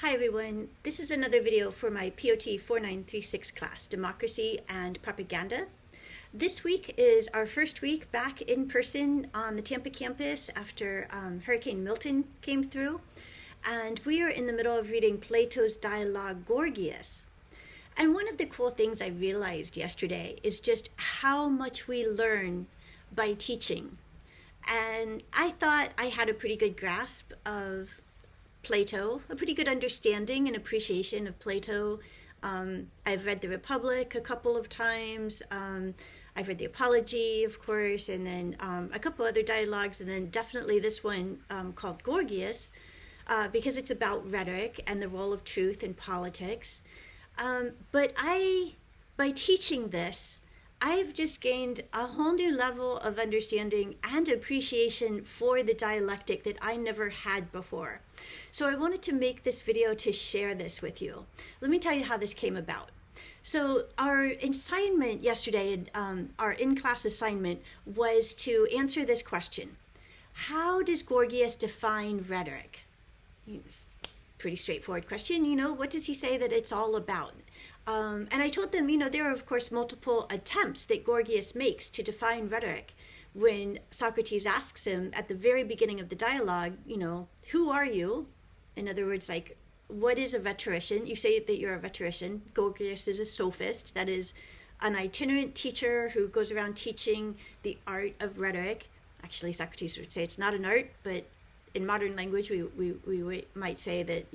Hi everyone, this is another video for my POT 4936 class, Democracy and Propaganda. This week is our first week back in person on the Tampa campus after Hurricane Milton came through, and we are in the middle of reading Plato's dialogue Gorgias. And one of the cool things I realized yesterday is just how much we learn by teaching. And I thought I had a pretty good grasp of Plato, a pretty good understanding and appreciation of Plato. I've read the Republic a couple of times. I've read the Apology, of course, and then a couple other dialogues, and then definitely this one called Gorgias, because it's about rhetoric and the role of truth in politics. But by teaching this, I've just gained a whole new level of understanding and appreciation for the dialectic that I never had before. So I wanted to make this video to share this with you. Let me tell you how this came about. So our assignment yesterday, our in-class assignment, was to answer this question. How does Gorgias define rhetoric? Pretty straightforward question, what does he say that it's all about? And I told them, there are, of course, multiple attempts that Gorgias makes to define rhetoric. When Socrates asks him at the very beginning of the dialogue, who are you? In other words, like, what is a rhetorician? You say that you're a rhetorician. Gorgias is a sophist, that is an itinerant teacher who goes around teaching the art of rhetoric. Actually, Socrates would say it's not an art, but in modern language, we might say that,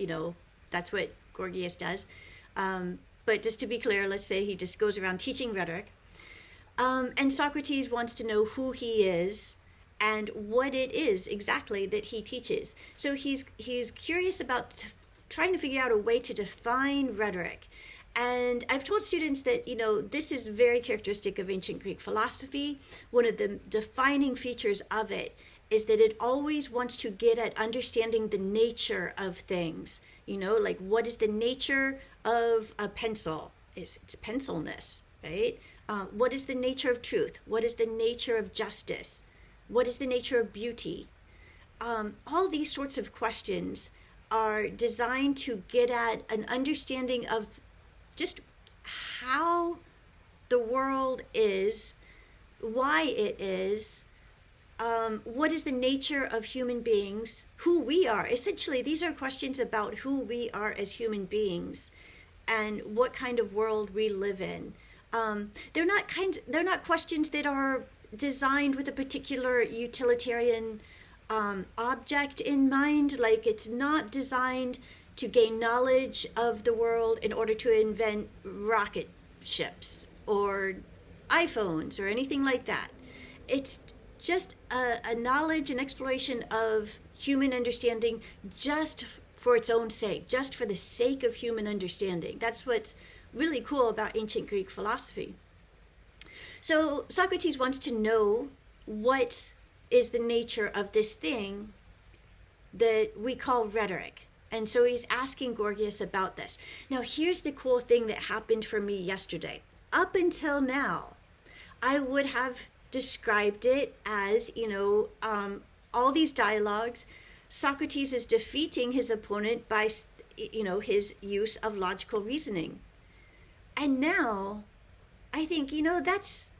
that's what Gorgias does. But just to be clear, let's say he just goes around teaching rhetoric. And Socrates wants to know who he is and what it is exactly that he teaches. So he's curious about trying to figure out a way to define rhetoric. And I've told students that, this is very characteristic of ancient Greek philosophy. One of the defining features of it is that it always wants to get at understanding the nature of things. Like, what is the nature of a pencil? It's pencilness, right? What is the nature of truth? What is the nature of justice? What is the nature of beauty? All these sorts of questions are designed to get at an understanding of just how the world is, why it is, what is the nature of human beings, who we are. Essentially, these are questions about who we are as human beings and what kind of world we live in. They're not questions that are designed with a particular utilitarian object in mind. Like, it's not designed to gain knowledge of the world in order to invent rocket ships or iPhones or anything like that. It's just a knowledge and exploration of human understanding just for its own sake, just for the sake of human understanding. That's what's really cool about ancient Greek philosophy. So Socrates wants to know what is the nature of this thing that we call rhetoric. And so he's asking Gorgias about this. Now, here's the cool thing that happened for me yesterday. Up until now, I would have described it as, all these dialogues, Socrates is defeating his opponent by, his use of logical reasoning. And now I think, that's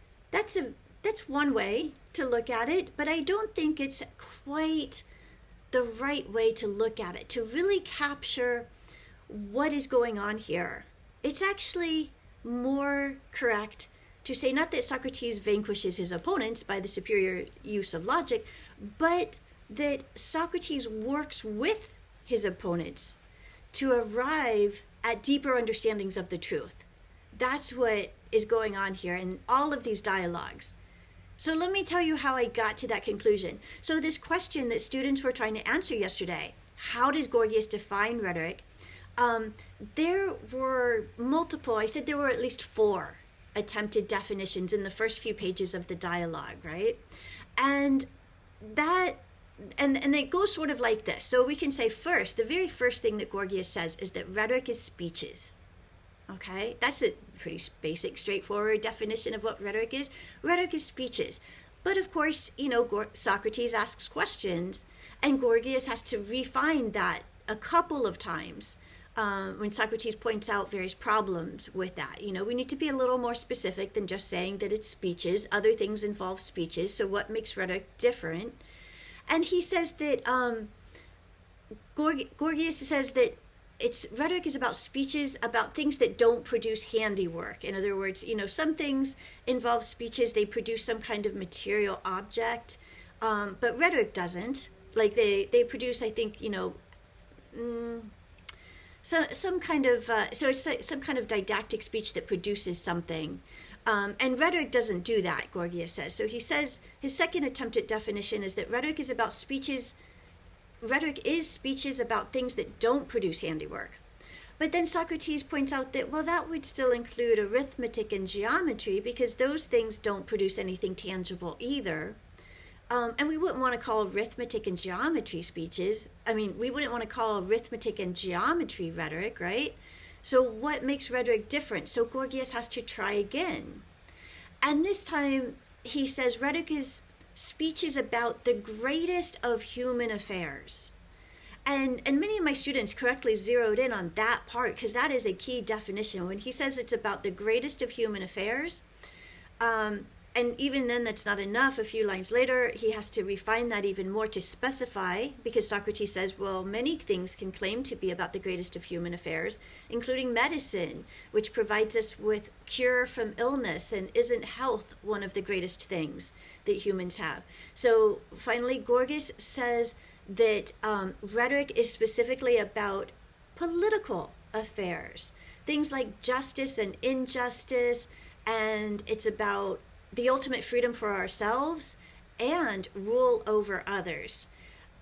one way to look at it, but I don't think it's quite the right way to look at it, to really capture what is going on here. It's actually more correct to say not that Socrates vanquishes his opponents by the superior use of logic, but that Socrates works with his opponents to arrive at deeper understandings of the truth. That's what is going on here in all of these dialogues. So let me tell you how I got to that conclusion. So this question that students were trying to answer yesterday, how does Gorgias define rhetoric? There were multiple, I said there were at least 4 attempted definitions in the first few pages of the dialogue, right? And it goes sort of like this. So we can say first, the very first thing that Gorgias says is that rhetoric is speeches. Okay, that's a pretty basic, straightforward definition of what rhetoric is. Rhetoric is speeches. But of course, Socrates asks questions, and Gorgias has to refine that a couple of times when Socrates points out various problems with that. We need to be a little more specific than just saying that it's speeches. Other things involve speeches. So what makes rhetoric different? And he says that Gorgias says that rhetoric is about speeches, about things that don't produce handiwork. In other words, some things involve speeches, they produce some kind of material object, but rhetoric doesn't. Like they produce, I think, some kind of so it's some kind of didactic speech that produces something, and rhetoric doesn't do that, Gorgias says. So he says his second attempt at definition is that rhetoric is about speeches. Rhetoric is speeches about things that don't produce handiwork. But then Socrates points out that, well, that would still include arithmetic and geometry, because those things don't produce anything tangible either. And we wouldn't want to call arithmetic and geometry speeches. I mean, we wouldn't want to call arithmetic and geometry rhetoric, right? So what makes rhetoric different? So Gorgias has to try again. And this time he says rhetoric is speeches about the greatest of human affairs. And many of my students correctly zeroed in on that part, because that is a key definition. When he says it's about the greatest of human affairs, and even then that's not enough. A few lines later, he has to refine that even more to specify, because Socrates says, well, many things can claim to be about the greatest of human affairs, including medicine, which provides us with cure from illness, and isn't health one of the greatest things that humans have? So finally, Gorgias says that rhetoric is specifically about political affairs, things like justice and injustice, and it's about the ultimate freedom for ourselves and rule over others.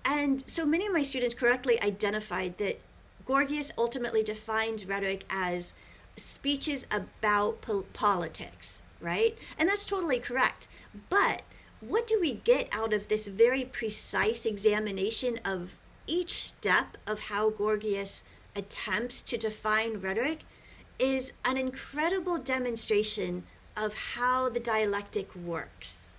And so many of my students correctly identified that Gorgias ultimately defines rhetoric as speeches about politics, right? And that's totally correct. But what do we get out of this very precise examination of each step of how Gorgias attempts to define rhetoric is an incredible demonstration of how the dialectic works.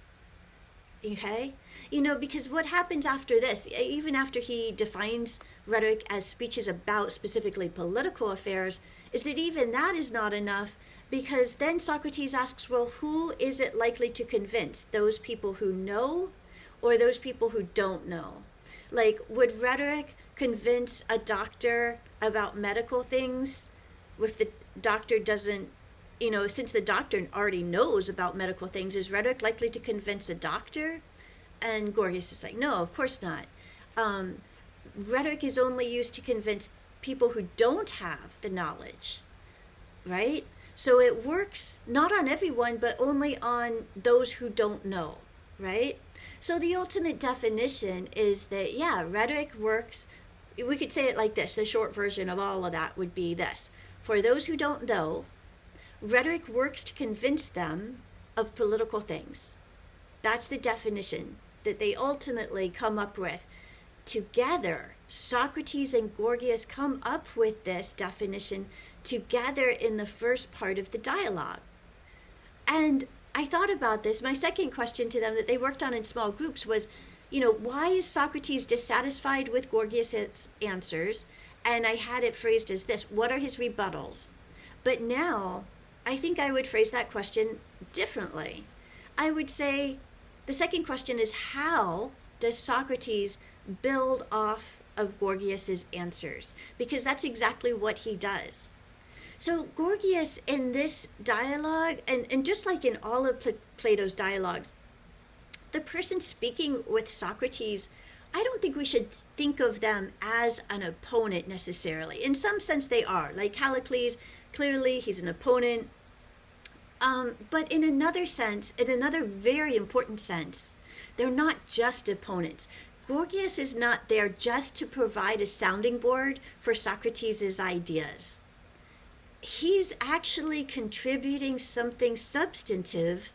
Okay? Because what happens after this, even after he defines rhetoric as speeches about specifically political affairs, is that even that is not enough, because then Socrates asks, well, who is it likely to convince? Those people who know or those people who don't know? Like, would rhetoric convince a doctor about medical things if the doctor doesn't, since the doctor already knows about medical things, is rhetoric likely to convince a doctor? And Gorgias is like, no, of course not. Rhetoric is only used to convince people who don't have the knowledge, right? So it works not on everyone, but only on those who don't know, right? So the ultimate definition is that, yeah, rhetoric works. We could say it like this. The short version of all of that would be this. For those who don't know, rhetoric works to convince them of political things. That's the definition that they ultimately come up with. Together, Socrates and Gorgias come up with this definition together in the first part of the dialogue. And I thought about this. My second question to them that they worked on in small groups was, why is Socrates dissatisfied with Gorgias' answers? And I had it phrased as this: what are his rebuttals? But now, I think I would phrase that question differently. I would say the second question is, how does Socrates build off of Gorgias' answers? Because that's exactly what he does. So Gorgias in this dialogue, and just like in all of Plato's dialogues, the person speaking with Socrates, I don't think we should think of them as an opponent necessarily. In some sense they are. Like Callicles, clearly he's an opponent. But in another sense, in another very important sense, they're not just opponents. Gorgias is not there just to provide a sounding board for Socrates' ideas. He's actually contributing something substantive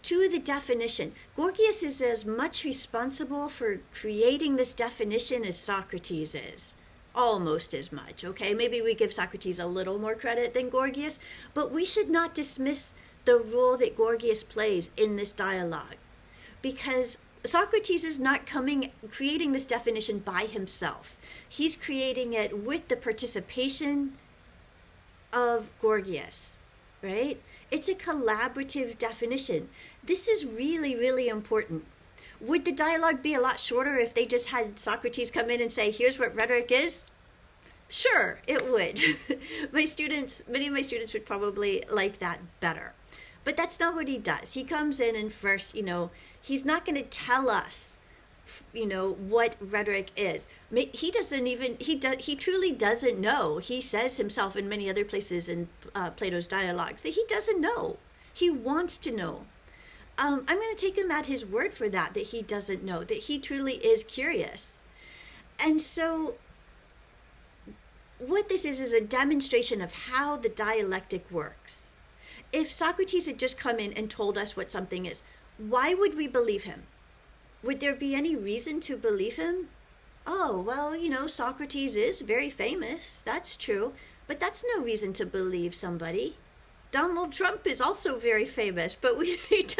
to the definition. Gorgias is as much responsible for creating this definition as Socrates is. Almost as much, okay? Maybe we give Socrates a little more credit than Gorgias, but we should not dismiss the role that Gorgias plays in this dialogue, because Socrates is not creating this definition by himself. He's creating it with the participation of Gorgias, right? It's a collaborative definition. This is really, really important. Would the dialogue be a lot shorter if they just had Socrates come in and say, here's what rhetoric is? Sure, it would. Many of my students would probably like that better. But that's not what he does. He comes in and first, he's not going to tell us, what rhetoric is. He doesn't even, he truly doesn't know. He says himself in many other places in Plato's dialogues that he doesn't know. He wants to know. I'm going to take him at his word for that he doesn't know, that he truly is curious. And so what this is a demonstration of how the dialectic works. If Socrates had just come in and told us what something is, why would we believe him? Would there be any reason to believe him? Oh, well, Socrates is very famous. That's true. But that's no reason to believe somebody. Donald Trump is also very famous, but we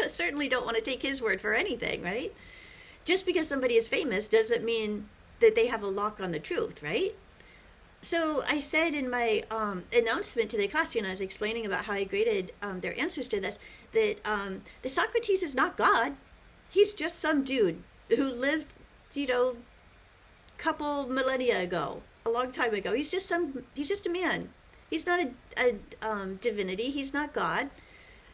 certainly don't want to take his word for anything, right? Just because somebody is famous doesn't mean that they have a lock on the truth, right? So I said in my announcement to the class, I was explaining about how I graded their answers to this, that the Socrates is not God. He's just some dude who lived, couple millennia ago, a long time ago. He's just a man. He's not a divinity. He's not God.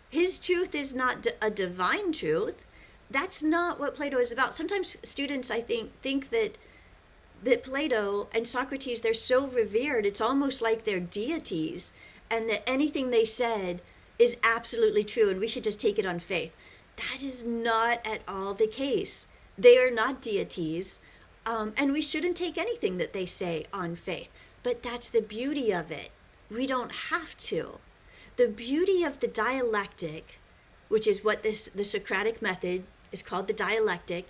His truth is not a divine truth. That's not what Plato is about. Sometimes students, I think that Plato and Socrates, they're so revered, it's almost like they're deities, and that anything they said is absolutely true and we should just take it on faith. That is not at all the case. They are not deities, and we shouldn't take anything that they say on faith. But that's the beauty of it. We don't have to. The beauty of the dialectic, which is what the Socratic method is called, the dialectic,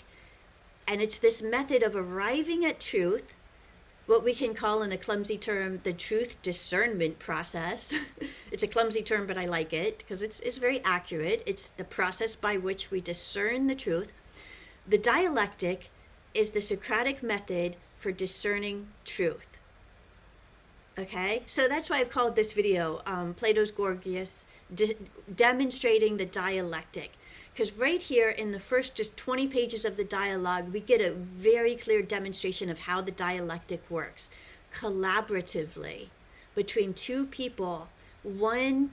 and it's this method of arriving at truth, what we can call in a clumsy term, the truth discernment process. It's a clumsy term, but I like it because it's very accurate. It's the process by which we discern the truth. The dialectic is the Socratic method for discerning truth. Okay, so that's why I've called this video Plato's Gorgias, demonstrating the dialectic. Because right here in the first just 20 pages of the dialogue, we get a very clear demonstration of how the dialectic works. Collaboratively, between two people, one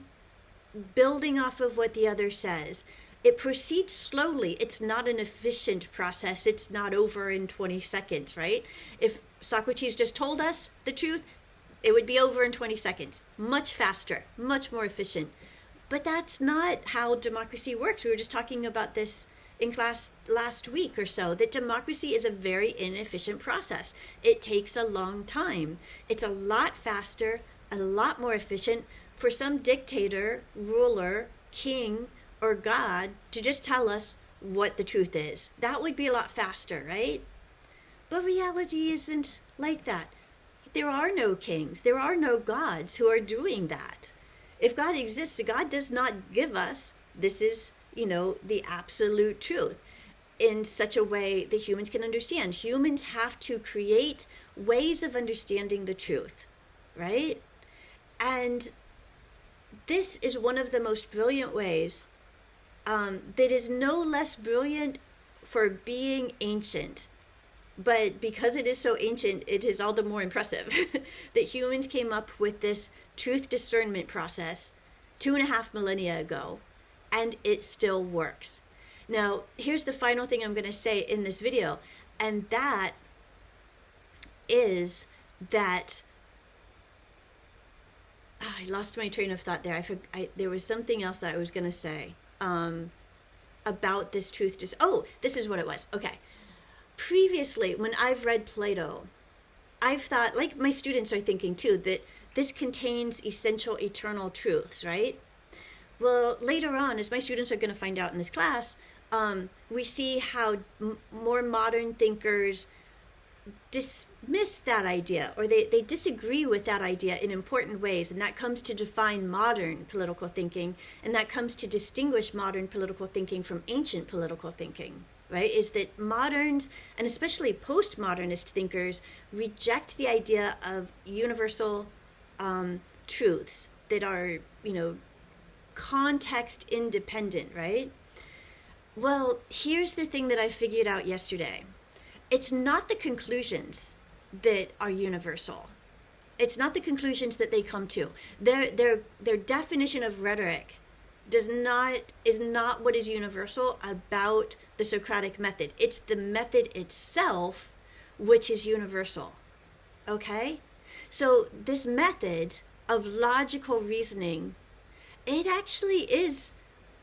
building off of what the other says. It proceeds slowly. It's not an efficient process. It's not over in 20 seconds, right? If Socrates just told us the truth, it would be over in 20 seconds. Much faster, much more efficient. But that's not how democracy works. We were just talking about this in class last week or so, that democracy is a very inefficient process. It takes a long time. It's a lot faster, a lot more efficient for some dictator, ruler, king, or God to just tell us what the truth is. That would be a lot faster, right? But reality isn't like that. There are no kings. There are no gods who are doing that. If God exists, God does not give us, this is, the absolute truth in such a way that humans can understand. Humans have to create ways of understanding the truth, right? And this is one of the most brilliant ways that is no less brilliant for being ancient. But because it is so ancient, it is all the more impressive that humans came up with this truth discernment process 2.5 millennia ago, and it still works. Now, here's the final thing I'm going to say in this video, and that is that I lost my train of thought there. There was something else that I was going to say about this truth. This is what it was. Okay. Previously, when I've read Plato, I've thought, like my students are thinking too, that this contains essential eternal truths, right? Well, later on, as my students are going to find out in this class, we see how more modern thinkers dismiss that idea, or they disagree with that idea in important ways, and that comes to define modern political thinking, and that comes to distinguish modern political thinking from ancient political thinking, right? Is that moderns, and especially postmodernist thinkers, reject the idea of universal truths that are, context independent, right? Well, here's the thing that I figured out yesterday. It's not the conclusions that are universal. It's not the conclusions that they come to. Their definition of rhetoric is not what is universal about the Socratic method. It's the method itself which is universal. Okay? So this method of logical reasoning, it actually is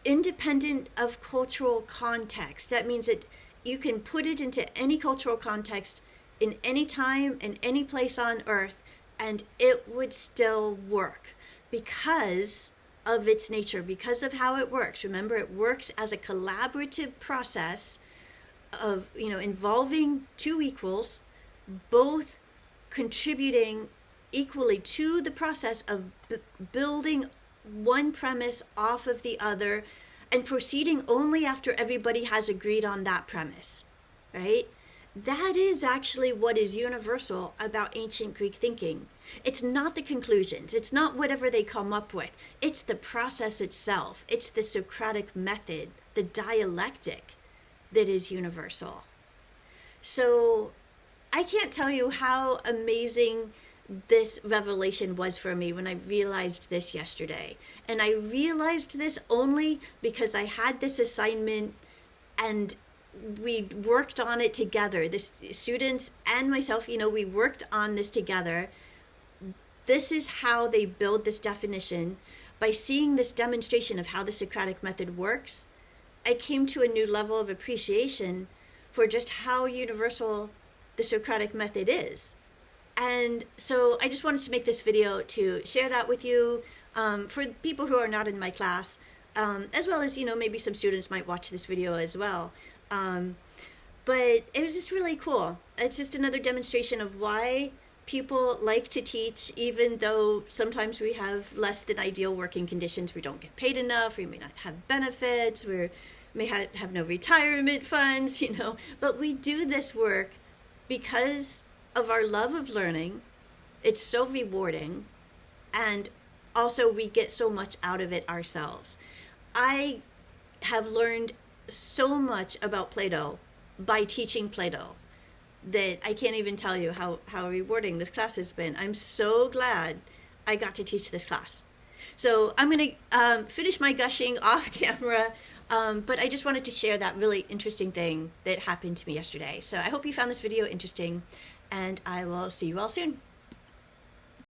independent of cultural context. That means that you can put it into any cultural context in any time, in any place on earth, and it would still work because of its nature, because of how it works. Remember, it works as a collaborative process of, involving two equals, both contributing equally to the process of building one premise off of the other and proceeding only after everybody has agreed on that premise, right? That is actually what is universal about ancient Greek thinking. It's not the conclusions. It's not whatever they come up with. It's the process itself. It's the Socratic method, the dialectic, that is universal. So I can't tell you how amazing this revelation was for me when I realized this yesterday. And I realized this only because I had this assignment and we worked on it together. The students and myself, we worked on this together. This is how they build this definition. By seeing this demonstration of how the Socratic method works, I came to a new level of appreciation for just how universal the Socratic method is. And so I just wanted to make this video to share that with you, for people who are not in my class, as well as, maybe some students might watch this video as well. But it was just really cool. It's just another demonstration of why people like to teach, even though sometimes we have less than ideal working conditions. We don't get paid enough, we may not have benefits, we may have no retirement funds, but we do this work because of our love of learning. It's so rewarding, and also we get so much out of it ourselves. I have learned so much about Plato by teaching Plato that I can't even tell you how rewarding this class has been. I'm so glad I got to teach this class. So I'm going to finish my gushing off camera, but I just wanted to share that really interesting thing that happened to me yesterday. So I hope you found this video interesting, and I will see you all soon.